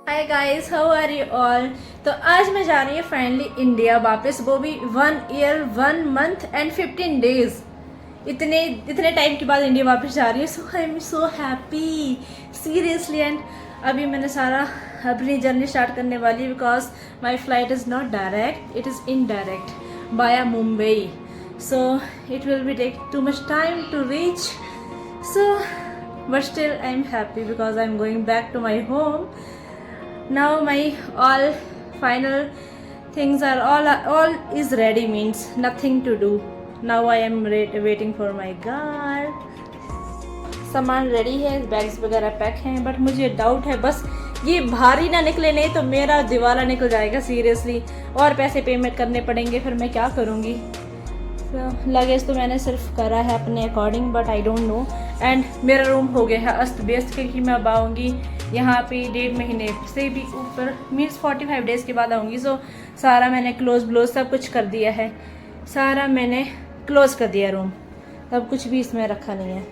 Hi guys, how are you all. तो आज मैं जा रही हूँ फाइनली इंडिया वापस, वो भी 1 ईयर 1 मंथ एंड 15 डेज। इतने टाइम के बाद इंडिया वापस जा रही है। So I am so happy seriously. And अभी मैंने सारा अपनी जर्नी स्टार्ट करने वाली, because my flight is not direct, it is indirect via Mumbai. So it will be take too much time to reach. So but still I'm happy because I'm going back to my home. Now my all final things are all is ready, means nothing to do. Now I am waiting for my guard. सामान ready है, bags वगैरह pack हैं, but मुझे doubt है बस ये भारी ना निकले, नहीं तो मेरा दिवाला निकल जाएगा सीरियसली, और पैसे पेमेंट करने पड़ेंगे, फिर मैं क्या करूँगी। लगेज तो मैंने सिर्फ करा है अपने according, but I don't know. And मेरा रूम हो गया है अस्त व्यस्त, क्योंकि मैं अब आऊँगी यहाँ पे 1.5 महीने से भी ऊपर, मीन्स 45 डेज़ के बाद आऊँगी। सो सारा मैंने क्लोज सब कुछ कर दिया है, सारा मैंने क्लोज कर दिया रूम, अब कुछ भी इसमें रखा नहीं है।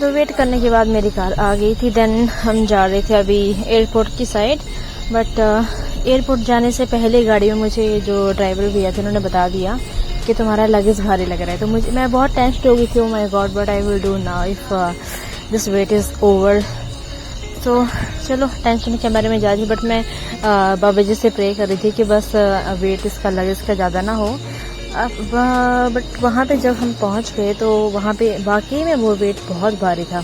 तो वेट करने के बाद मेरी कार आ गई थी। देन हम जा रहे थे अभी एयरपोर्ट की साइड, बट एयरपोर्ट जाने से पहले गाड़ी में मुझे जो ड्राइवर भैया थे उन्होंने बता दिया कि तुम्हारा लगेज भारी लग रहा है। तो मैं बहुत टेंस्ड हो गई थी। Oh my God, but I will do now if this wait is over. तो चलो, टेंशन के बारे में जा रही, बट मैं बाबा जी से प्रे कर रही थी कि बस वेट इसका लगेज का ज़्यादा ना हो। बट वहाँ पे जब हम पहुँच गए तो वहाँ पे वाकई में वो वेट बहुत भारी था।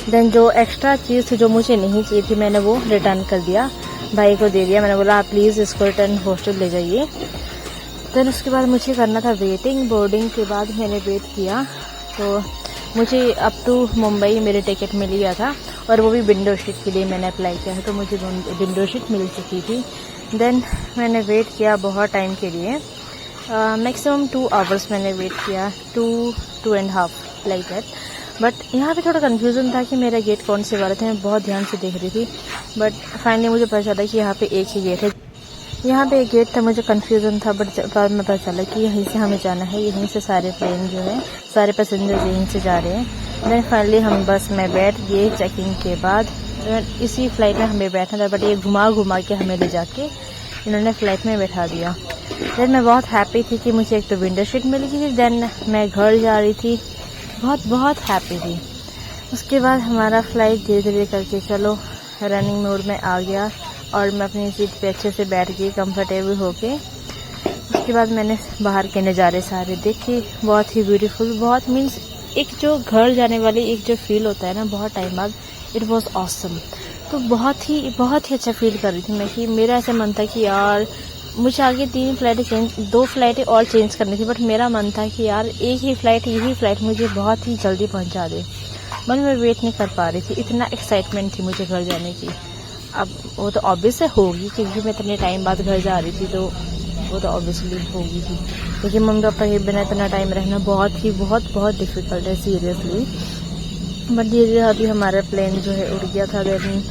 देन जो एक्स्ट्रा चीज़ थी जो मुझे नहीं चाहिए थी, मैंने वो रिटर्न कर दिया, भाई को दे दिया। मैंने बोला आप प्लीज़ इसको रिटर्न हॉस्टल ले जाइए। देन उसके बाद मुझे करना था वेटिंग। बोर्डिंग के बाद मैंने वेट किया, तो मुझे अप टू मुंबई मेरे टिकट मिल गया था, और वो भी विंडो सीट के लिए मैंने अप्लाई किया था, तो मुझे विंडो सीट मिल चुकी थी। देन मैंने वेट किया बहुत टाइम के लिए, मैक्सिमम 2 आवर्स मैंने वेट किया, 2.5 लाइक दैट। बट यहाँ पे थोड़ा कन्फ्यूज़न था कि मेरा गेट कौन से वाला था, मैं बहुत ध्यान से देख रही थी, बट फाइनली मुझे पता चला कि यहाँ पे एक ही गेट है। यहाँ पे एक गेट था, मुझे कन्फ्यूज़न था, बट बाद में पता चला कि यहीं से हमें जाना है, यहीं से सारे प्लेन जो है, सारे पैसेंजर्स यहीं से जा रहे हैं। देन फाइनली हम बस में बैठ गए। चेकिंग के बाद इसी फ्लाइट में हमें बैठना था, बट ये घुमा के हमें ले जाके इन्होंने फ़्लाइट में बैठा दिया। देन मैं बहुत हैप्पी थी कि मुझे एक तो विंडो सीट मिल गई। देन मैं घर जा रही थी, बहुत हैप्पी थी। उसके बाद हमारा फ़्लाइट धीरे धीरे करके चलो रनिंग मोड में आ गया, और मैं अपनी सीट पे अच्छे से बैठ गई कंफर्टेबल होके। उसके बाद मैंने बाहर के नज़ारे सारे देखे, बहुत ही ब्यूटीफुल, बहुत मीन्स एक जो घर जाने वाली एक जो फील होता है ना बहुत टाइम बाद, इट वाज ऑसम। तो बहुत ही अच्छा फील कर रही थी मैं, कि मेरा ऐसा मन था कि यार मुझे आगे 2 फ्लाइटें और चेंज करनी थी, बट मेरा मन था कि यार यही फ्लाइट मुझे बहुत ही जल्दी पहुंचा दे। मन में वेट नहीं कर पा रही थी, इतना एक्साइटमेंट थी मुझे घर जाने की। अब वो तो ऑब्वियस होगी, क्योंकि मैं इतने टाइम बाद घर जा रही थी, तो वो तो ऑब्वियसली होगी थी, क्योंकि मम्मी पापा के बिना इतना टाइम रहना बहुत डिफ़िकल्ट है सीरियसली। बट धीरे अभी हमारा प्लेन जो है उड़ गया था। देन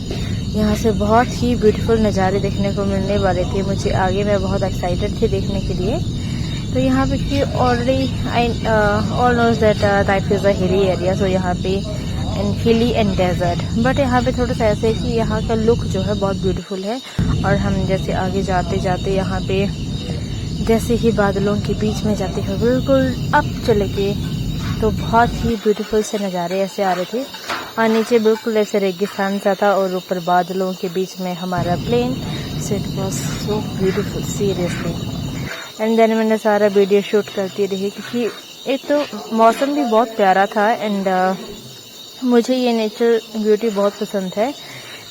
यहाँ से बहुत ही ब्यूटीफुल नज़ारे देखने को मिलने वाले थे मुझे आगे, मैं बहुत एक्साइटेड थी देखने के लिए। तो यहाँ पे कि already all knows that type is a hilly area, सो यहाँ पे एंड हिली एंड डेजर्ट, बट यहाँ पे थोड़ा सा ऐसे है कि यहाँ का लुक जो है बहुत ब्यूटीफुल है। और हम जैसे आगे जाते यहाँ पे जैसे ही बादलों के बीच में जाते हैं बिल्कुल अप चले गए, तो बहुत ही ब्यूटीफुल से नज़ारे ऐसे आ रहे थे, और नीचे बिल्कुल ऐसे रेगिस्तान सा था, और ऊपर बादलों के बीच में हमारा plane. So it was so beautiful seriously. And then मैंने सारा वीडियो शूट करती रही, क्योंकि एक तो मौसम भी बहुत प्यारा था, एंड मुझे ये नेचर ब्यूटी बहुत पसंद है।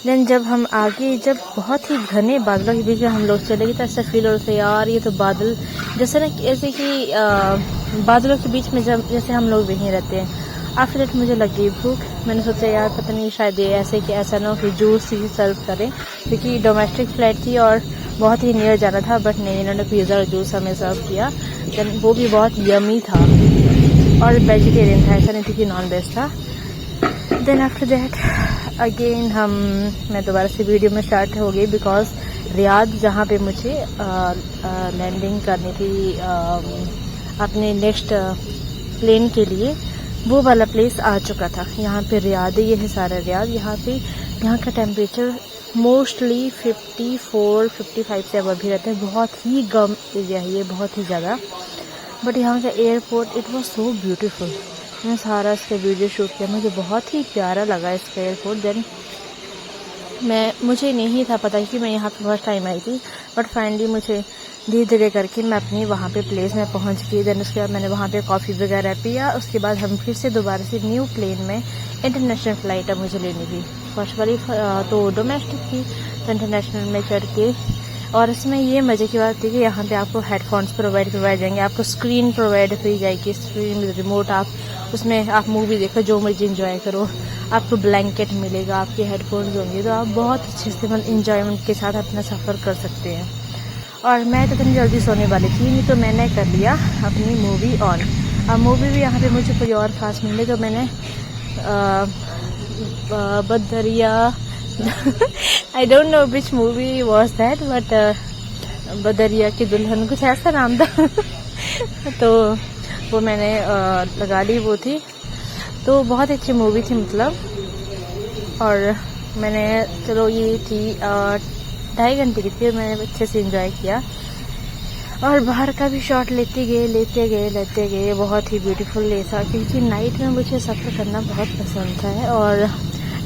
देन जब हम आगे जब बहुत ही घने बादलों के बीच में हम लोग चले गए, तो ऐसा फील हो रहा था यार ये तो बादल जैसे ना, ऐसे कि बादलों के बीच में जब जैसे हम लोग वहीं रहते हैं। आफ्टर दैट मुझे लगी भूख, मैंने सोचा यार पता नहीं शायद ये ऐसे कि ऐसा ना हो कि जूस ही सर्व करें, क्योंकि डोमेस्टिक फ्लाइट थी और बहुत ही नियर जाना था, बट नहीं, इन्होंने पिज़्ज़ा और जूस हमें सर्व किया। देन वो भी बहुत यमी था, और वेजिटेरियन था, ऐसा नहीं थी कि नॉन वेज था। देन आफ्टर दैट अगेन मैं दोबारा से वीडियो में स्टार्ट हो गई, बिकॉज रियाद जहाँ पे मुझे लैंडिंग करनी थी अपने नेक्स्ट प्लेन के लिए, वो वाला प्लेस आ चुका था। यहाँ पे रियाद है, ये है सारा रियाद। यहाँ पे यहाँ का टेम्परेचर मोस्टली 54-55 से अब भी रहता है। बहुत ही गर्म एरिया है ये, बहुत ही ज़्यादा। बट यहाँ का airport it was so beautiful. मैंने सारा इसका वीडियो शूट किया, मुझे बहुत ही प्यारा लगा इसका एयरपोर्ट। देन मुझे नहीं था पता कि मैं यहाँ पे फर्स्ट टाइम आई थी, बट फाइनली मुझे धीरे धीरे करके मैं अपनी वहाँ पे प्लेस में पहुँच गई। देन उसके बाद मैंने वहाँ पे कॉफ़ी वगैरह पिया। उसके बाद हम फिर से दोबारा से न्यू प्लेन में इंटरनेशनल फ़्लाइट अब मुझे लेनी थी। फर्स्ट वाली तो डोमेस्टिक थी, तो इंटरनेशनल में चढ़ के। और इसमें ये मज़े की बात थी कि यहाँ पे आपको हेडफोन्स प्रोवाइड करवाए जाएंगे, आपको स्क्रीन प्रोवाइड की जाएगी, स्क्रीन रिमोट, आप उसमें आप मूवी देखो, जो मर्जी इंजॉय करो। आपको ब्लैंकेट मिलेगा, आपके हेडफोन्स होंगे, तो आप बहुत अच्छे से मतलब इंजॉयमेंट के साथ अपना सफ़र कर सकते हैं। और मैं तो इतनी जल्दी सोने वाली थी नहीं, तो मैंने कर लिया अपनी मूवी ऑन। अब मूवी भी यहाँ पे मुझे कोई और ख़ास मिले, तो मैंने बदरिया I don't know which movie was that, but बदरिया की दुल्हन कुछ ऐसा नाम था तो वो मैंने लगा ली, वो थी। तो बहुत अच्छी मूवी थी मतलब। और मैंने चलो ये थी 2.5 घंटे की थी, मैंने अच्छे से एंजॉय किया। और बाहर का भी शॉट लेते गए। बहुत ही ब्यूटीफुल था, क्योंकि नाइट में मुझे सफ़र करना बहुत पसंद है। और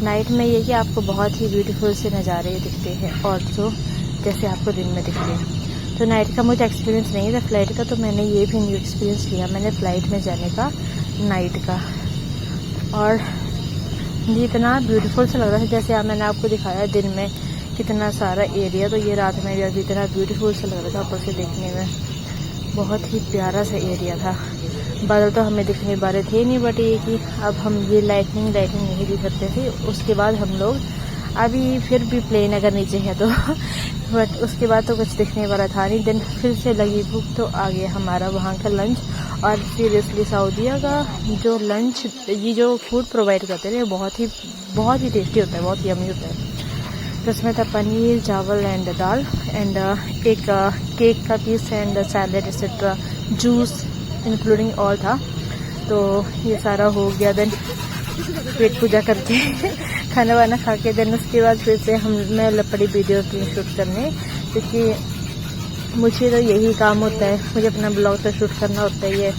नाइट में ये कि आपको बहुत ही ब्यूटीफुल से नज़ारे दिखते हैं, और जो जैसे आपको दिन में दिखते हैं। तो नाइट का मुझे एक्सपीरियंस नहीं था फ़्लाइट का, तो मैंने ये भी न्यू एक्सपीरियंस लिया मैंने फ़्लाइट में जाने का, नाइट का। और ये इतना ब्यूटीफुल सा लग रहा था, जैसे मैंने आपको दिखाया दिन में कितना सारा एरिया, तो ये रात में भी इतना ब्यूटीफुल सा लग रहा था ऊपर से देखने में। बहुत ही प्यारा सा एरिया था। बादल तो हमें दिखने वाले थे नहीं, बट ये कि अब हम ये लाइटनिंग नहीं दिख सकते थे। उसके बाद हम लोग अभी फिर भी प्लेन अगर नीचे है तो बट उसके बाद तो कुछ दिखने वाला था नहीं। दिन फिर से लगी भूख, तो आ गया हमारा वहाँ का लंच। और सीरियसली सऊदीया का जो लंच, ये जो फूड प्रोवाइड करते हैं बहुत ही टेस्टी होता है, बहुत यमी होता है। तो उसमें था पनीर, चावल एंड दाल एंड एक केक का piece and salad etcetera, juice including all था। तो ये सारा हो गया। देन पेट पूजा करके खाना वाना खा के देन उसके बाद फिर से मैं लपड़ी वीडियो शूट करने, क्योंकि मुझे तो यही काम होता है, मुझे अपना ब्लॉग तो शूट करना होता ही है,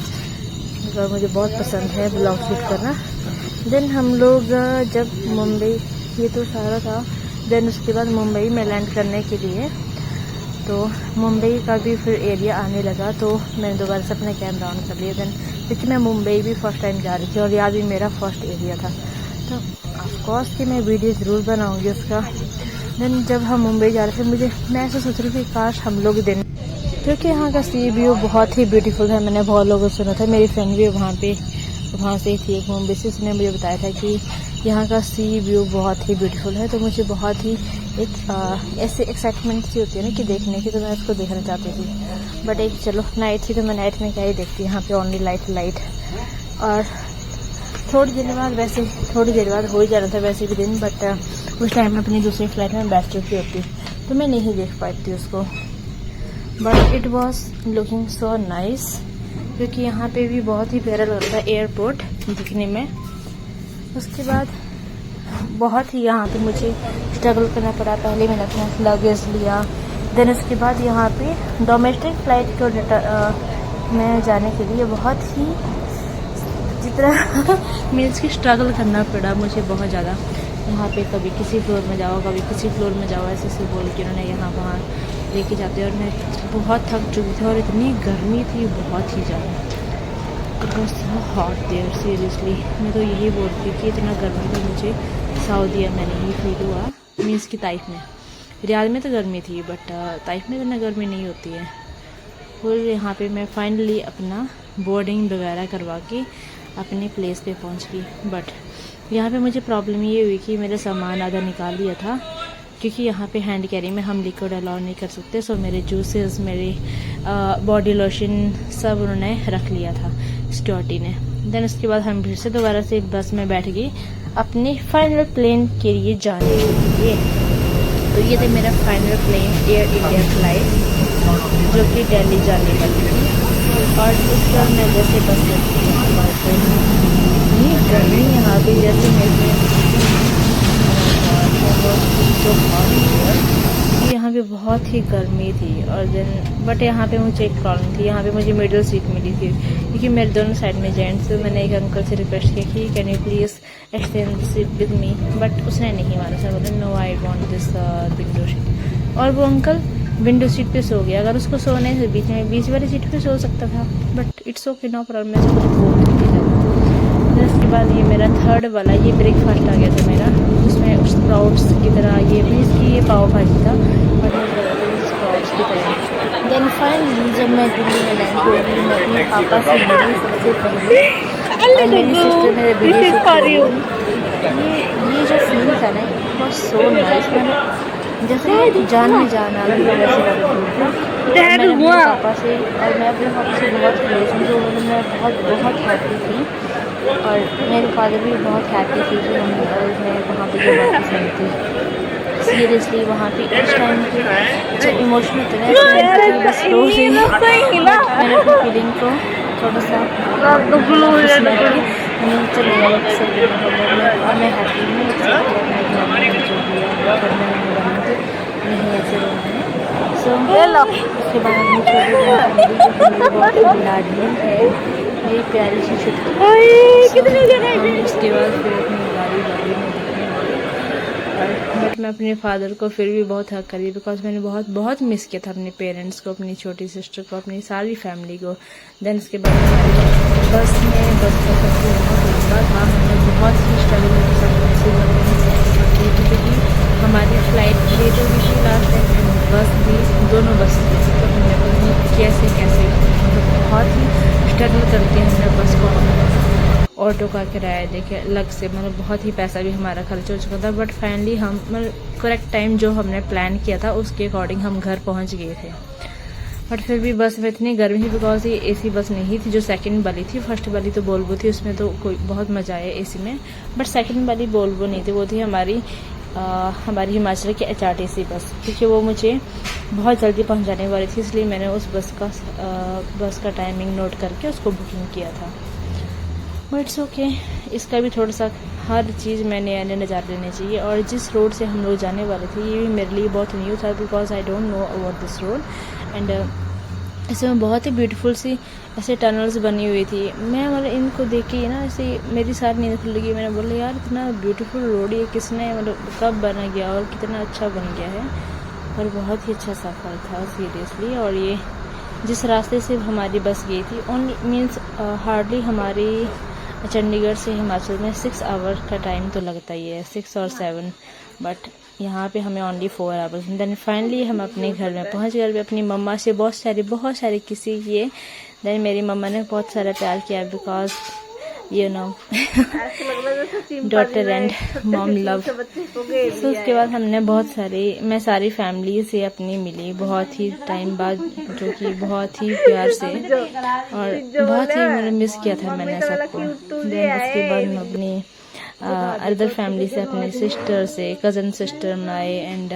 और मुझे बहुत पसंद है ब्लॉग शूट करना। देन हम लोग जब मुंबई, ये तो सारा था। देन उसके बाद मुंबई में लैंड करने के लिए, तो मुंबई का भी फिर एरिया आने लगा, तो मैंने दोबारा से अपना कैमरा ऑन कर लिया। देन क्योंकि मैं मुंबई भी फर्स्ट टाइम जा रही थी और यहाँ भी मेरा फर्स्ट एरिया था, तो ऑफकोर्स कि मैं वीडियो ज़रूर बनाऊंगी उसका। देन जब हम मुंबई जा रहे थे, मैं ऐसा सोच रही थी काश हम लोग दिन, क्योंकि यहाँ का सी व्यू बहुत ही ब्यूटीफुल है। मैंने बहुत लोगों से सुना था, मेरी फ्रेंड भी वहाँ से ही थी एक मुंबई से, उसने मुझे बताया था कि यहाँ का सी व्यू बहुत ही ब्यूटीफुल है। तो मुझे बहुत ही एक ऐसे एक्साइटमेंट सी होती है ना कि देखने की, तो मैं उसको देखना चाहती थी। बट एक चलो नाइट थी, तो मैं नाइट में क्या ही देखती, यहाँ पे ओनली लाइट। और थोड़ी देर बाद हो ही जा रहा था वैसे भी दिन, बट उस टाइम में अपनी दूसरी फ्लाइट में बैठ चुकी होती, तो मैं नहीं देख पाती थी उसको। But it was looking so nice, क्योंकि यहाँ पे भी बहुत ही प्यारा लगता है एयरपोर्ट दिखने में। उसके बाद बहुत ही यहाँ पे मुझे स्ट्रगल करना पड़ा। पहले मैंने अपना लगेज लिया, देन उसके बाद यहाँ पे डोमेस्टिक फ़्लाइट को में जाने के लिए बहुत ही जितना मीन्स की स्ट्रगल करना पड़ा मुझे बहुत ज़्यादा। यहाँ पे कभी किसी फ्लोर में जाओ, कभी किसी फ्लोर में जाओ, ऐसे बोल के उन्होंने यहाँ वहाँ लेके जाते। और मैं बहुत थक चुकी थी और इतनी गर्मी थी बहुत ही ज़्यादा। It was so hot there, seriously. मैं तो यही बोलती कि इतना गर्मी तो मुझे सऊदीया में नहीं फील हुआ, मीन्स की ताइफ में। रियाद में तो गर्मी थी, बट ताइफ में इतना गर्मी नहीं होती है। और यहाँ पे मैं फाइनली अपना बोर्डिंग वगैरह करवा के अपने प्लेस पे पहुँच गई। बट यहाँ पे मुझे प्रॉब्लम ये हुई कि मेरा सामान आधा निकाल लिया था, क्योंकि यहाँ पे हैंड कैरी में हम लिक्विड अलाउ नहीं कर सकते। सो मेरे जूसेस, मेरे बॉडी लोशन सब उन्होंने रख लिया था सिक्योरिटी ने। देन उसके बाद हम फिर से दोबारा से बस में बैठ गई अपने फाइनल प्लेन के लिए जाने के लिए। तो ये थे मेरा final plane, Air India flight, जो कि दिल्ली जाने वाली थी। और उस पर मैं जैसे बस में इतनी गर्मी यहाँ पे, जैसे मेरे बहुत ही गर्मी थी। और देन बट यहाँ पे मुझे एक प्रॉब्लम थी, यहाँ पे मुझे मिडिल सीट मिली थी क्योंकि मेरे दोनों साइड में जेंट्स। तो मैंने एक अंकल से रिक्वेस्ट किया कि can you please extend the seat with me, but उसने नहीं माना। सर बोले no I want this window seat. और वो अंकल विंडो सीट पे सो गया। अगर उसको सोने से बीच वाली सीट पे सो सकता था, but it's okay, no problem. मैं कुछ बोल नहीं थी। उसके बाद ये मेरा थर्ड वाला ये ब्रेकफास्ट आ गया था मेरा, उसमें स्प्राउट्स की तरह ये बीज की ये पाव भाजी था और स्प्राउट्स की तरह। देन फाइनली जब मैं दिल्ली में लैंड हुई, मैं अपने पापा से मिली सबसे पहले और मेरी सिस्टर मेरे वीडियो ये जो फील था ना, इट वाज सो नाइस। मैंने जैसे जान में जान आ रही वैसे लग रही थी। मैंने अपने पापा से और मैं अपने पापा से बहुत क्लोज हूँ, तो मैं बहुत हैप्पी थी। और मेरे फादर भी बहुत हैप्पी थे कि हम मैं वहाँ पे जो वापस आई थी। सीरियसली वहाँ पे इस टाइम पे जब इमोशनल थे ना, बस रो रही। मैंने अपनी फीलिंग को थोड़ा सा चले और मैं हैप्पी हूँ। जो भी नहीं ऐसे रोना है। सो उसके बाद अपनी छोटी बहुत ही लाडली है, मेरी प्यारी सी छुट्टी। उसके बाद फिर अपनी गाड़ी में देखने वाली। बट मैं अपने फादर को फिर भी बहुत हक करी, बिकॉज मैंने बहुत मिस किया था अपने पेरेंट्स को, अपनी छोटी सिस्टर को, अपनी सारी फैमिली को। देन उसके बाद बस का सफ़र बहुत लंबा था। हमने बहुत ही स्ट्रगल क्योंकि हमारी फ्लाइट लेट हो गई थी लास्ट टाइम, बस भी दोनों बस थी। तो हमने कैसे बहुत ही स्ट्रगल करके हमने बस को ऑटो का किराया देखे अलग से, मतलब बहुत ही पैसा भी हमारा खर्च हो चुका था। बट फाइनली हम करेक्ट टाइम जो हमने प्लान किया था उसके अकॉर्डिंग हम घर पहुंच गए थे। बट फिर भी बस में इतनी गर्मी थी, बिकॉज ये एसी बस नहीं थी जो सेकंड वाली थी। फर्स्ट वाली तो वोल्वो थी, उसमें तो कोई बहुत मज़ा आया एसी में। बट सेकंड वाली वोल्वो नहीं थी, वो थी हमारी हिमाचल की HRTC बस, क्योंकि वो मुझे बहुत जल्दी पहुंचाने वाली थी। इसलिए मैंने उस बस का टाइमिंग नोट करके उसको बुकिंग किया था। बट इट्स ओके, इसका भी थोड़ा सा हर चीज़ में नए नज़ारे लेने चाहिए। और जिस रोड से हम लोग जाने वाले थे ये भी मेरे लिए बहुत न्यू था, because I don't know about this road. And इसमें बहुत ही ब्यूटीफुल सी ऐसे टनल्स बनी हुई थी। मैं मतलब इनको देख के ना ऐसे मेरी सारी नींद खुल गई। मैंने बोला यार इतना ब्यूटीफुल रोड ये किसने मतलब कब बना गया और कितना अच्छा बन गया है। और बहुत ही अच्छा सफ़र था सीरियसली। और ये जिस रास्ते से हमारी बस गई थी ओनली मीन्स हार्डली हमारी चंडीगढ़ से हिमाचल में 6 आवर का टाइम तो लगता ही है, 6 और 7, बट यहाँ पे हमें ओनली 4 आवर्स। देन फाइनली हम अपने घर में पहुँच गए। अपनी मम्मा से बहुत सारे किसी किए। देन मेरी मम्मा ने बहुत सारा प्यार किया, because you know daughter and mom love. So उसके बाद हमने मैं सारी फैमिली से अपनी मिली बहुत ही टाइम बाद, जो कि बहुत ही प्यार से और बहुत ही मैंने मिस किया था मैंने सबको। देन उसके बाद मैं अपनी अदर फैमिली से अपने सिस्टर से कज़न सिस्टर बनाए एंड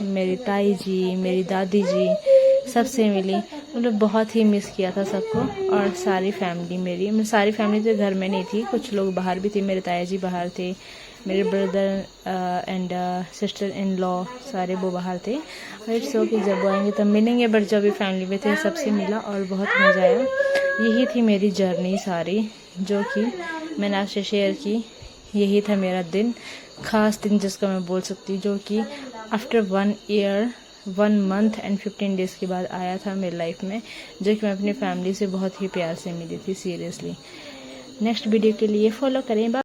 मेरी ताई जी, मेरी दादी जी सबसे मिली। मतलब बहुत ही मिस किया था सबको। और सारी फैमिली तो घर में नहीं थी, कुछ लोग बाहर भी थे। मेरे ताया जी बाहर थे, मेरे brother and sister in law सारे वो बाहर थे। और इट्स ओके, जब वो आएंगे तब मिलेंगे। बट जब भी फैमिली में थे सबसे मिला और बहुत मज़ा आया। यही थी मेरी जर्नी सारी जो कि मैंने आपसे शेयर की। यही था मेरा दिन, ख़ास दिन जिसको मैं बोल सकती हूँ, जो कि after 1 year 1 month and 15 days के बाद आया था मेरी लाइफ में, जो कि मैं अपनी फैमिली से बहुत ही प्यार से मिली थी सीरियसली। नेक्स्ट वीडियो के लिए फॉलो करें।